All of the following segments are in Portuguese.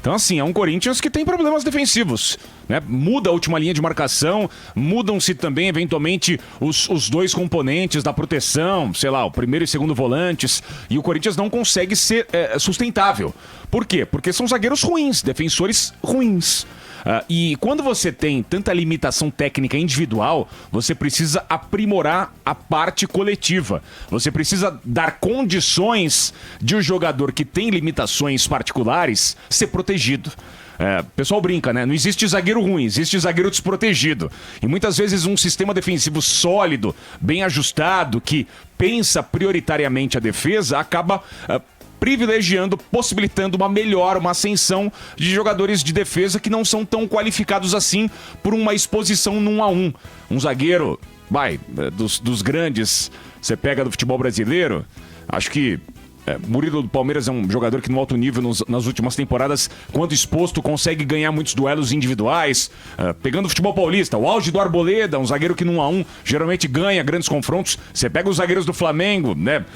Então, assim, é um Corinthians que tem problemas defensivos, né? Muda a última linha de marcação, mudam-se também, eventualmente, os dois componentes da proteção, sei lá, o primeiro e segundo volantes, e o Corinthians não consegue ser sustentável. Por quê? Porque são zagueiros ruins, defensores ruins. E quando você tem tanta limitação técnica individual, você precisa aprimorar a parte coletiva. Você precisa dar condições de um jogador que tem limitações particulares ser protegido. O pessoal brinca, né? Não existe zagueiro ruim, existe zagueiro desprotegido. E muitas vezes um sistema defensivo sólido, bem ajustado, que pensa prioritariamente a defesa, acaba privilegiando, possibilitando uma melhora, uma ascensão de jogadores de defesa que não são tão qualificados assim por uma exposição no 1 a 1. Um zagueiro, dos grandes, você pega do futebol brasileiro, acho que Murilo do Palmeiras é um jogador que no alto nível nas últimas temporadas, quando exposto, consegue ganhar muitos duelos individuais. Pegando o futebol paulista, o auge do Arboleda, um zagueiro que no 1 a 1 geralmente ganha grandes confrontos. Você pega os zagueiros do Flamengo, né?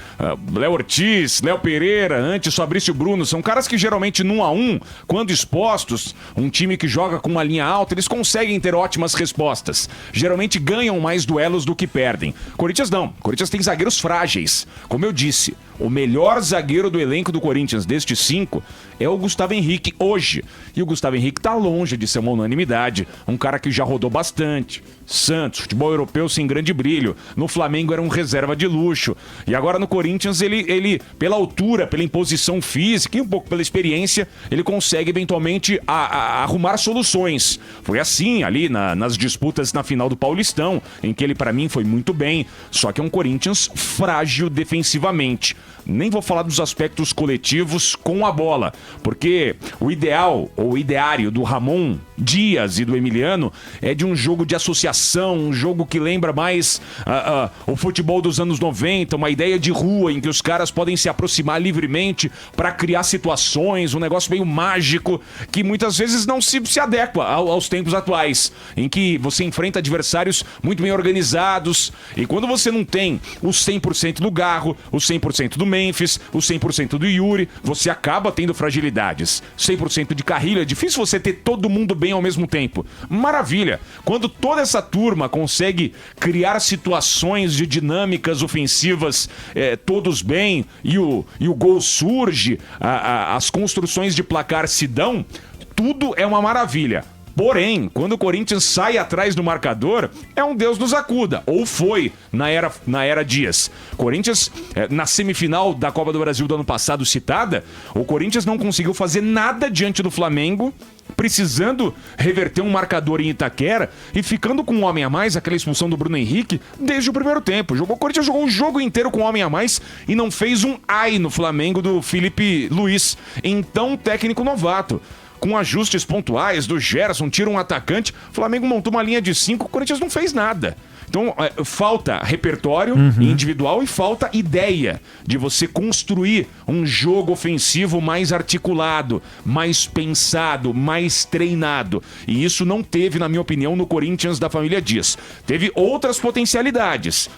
Léo Ortiz, Léo Pereira, antes Fabrício Bruno, são caras que geralmente no 1 a 1, quando expostos, um time que joga com uma linha alta, eles conseguem ter ótimas respostas. Geralmente ganham mais duelos do que perdem. Corinthians não. Corinthians tem zagueiros frágeis. Como eu disse, o melhor zagueiro do elenco do Corinthians destes 5 é o Gustavo Henrique hoje. E o Gustavo Henrique tá longe de ser uma unanimidade. Um cara que já rodou bastante. Santos, futebol europeu sem grande brilho. No Flamengo era um reserva de luxo. E agora no Corinthians, ele pela altura, pela imposição física e um pouco pela experiência, ele consegue eventualmente arrumar soluções. Foi assim ali nas disputas na final do Paulistão, em que ele para mim foi muito bem. Só que é um Corinthians frágil defensivamente. Nem vou falar dos aspectos coletivos com a bola, porque o ideal, ou o ideário do Ramon Dias e do Emiliano é de um jogo de associação, um jogo que lembra mais o futebol dos anos 90, uma ideia de rua em que os caras podem se aproximar livremente para criar situações, um negócio meio mágico que muitas vezes não se adequa aos tempos atuais, em que você enfrenta adversários muito bem organizados, e quando você não tem os 100% do Garro, os 100% do Memphis, os 100% do Yuri, você acaba tendo fragilidades. 100% de Carrilho, é difícil você ter todo mundo bem ao mesmo tempo. Maravilha! Quando toda essa turma consegue criar situações de dinâmicas ofensivas, todos bem, e o gol surge, as construções de placar se dão, tudo é uma maravilha. Porém, quando o Corinthians sai atrás do marcador, é um Deus nos acuda. Ou foi na era Dias. Corinthians, na semifinal da Copa do Brasil do ano passado citada, o Corinthians não conseguiu fazer nada diante do Flamengo, precisando reverter um marcador em Itaquera e ficando com um homem a mais, aquela expulsão do Bruno Henrique, desde o primeiro tempo. O Corinthians jogou o jogo inteiro com um homem a mais e não fez um ai no Flamengo do Felipe Luiz, então técnico novato. Com ajustes pontuais do Gerson, tira um atacante, o Flamengo montou uma linha de 5, o Corinthians não fez nada. Então, falta repertório individual e falta ideia de você construir um jogo ofensivo mais articulado, mais pensado, mais treinado. E isso não teve, na minha opinião, no Corinthians da família Dias. Teve outras potencialidades.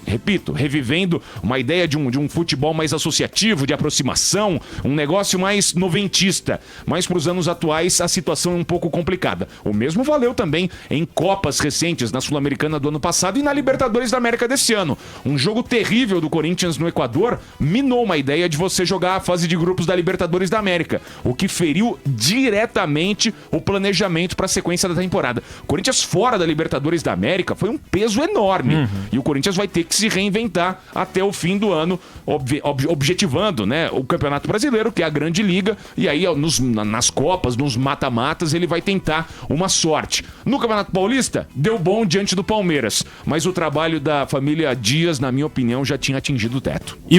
Repito, revivendo uma ideia de um futebol mais associativo, de aproximação, um negócio mais noventista. Mas para os anos atuais a situação é um pouco complicada. O mesmo valeu também em Copas recentes, na Sul-Americana do ano passado e na Libertadores da América desse ano. Um jogo terrível do Corinthians no Equador minou uma ideia de você jogar a fase de grupos da Libertadores da América, o que feriu diretamente o planejamento para a sequência da temporada. O Corinthians fora da Libertadores da América foi um peso enorme. E o Corinthians vai ter que se reinventar até o fim do ano, objetivando, né, o Campeonato Brasileiro, que é a grande liga, e aí nas Copas, nos mata-matas, ele vai tentar uma sorte. No Campeonato Paulista, deu bom diante do Palmeiras, mas o trabalho da família Dias, na minha opinião, já tinha atingido o teto.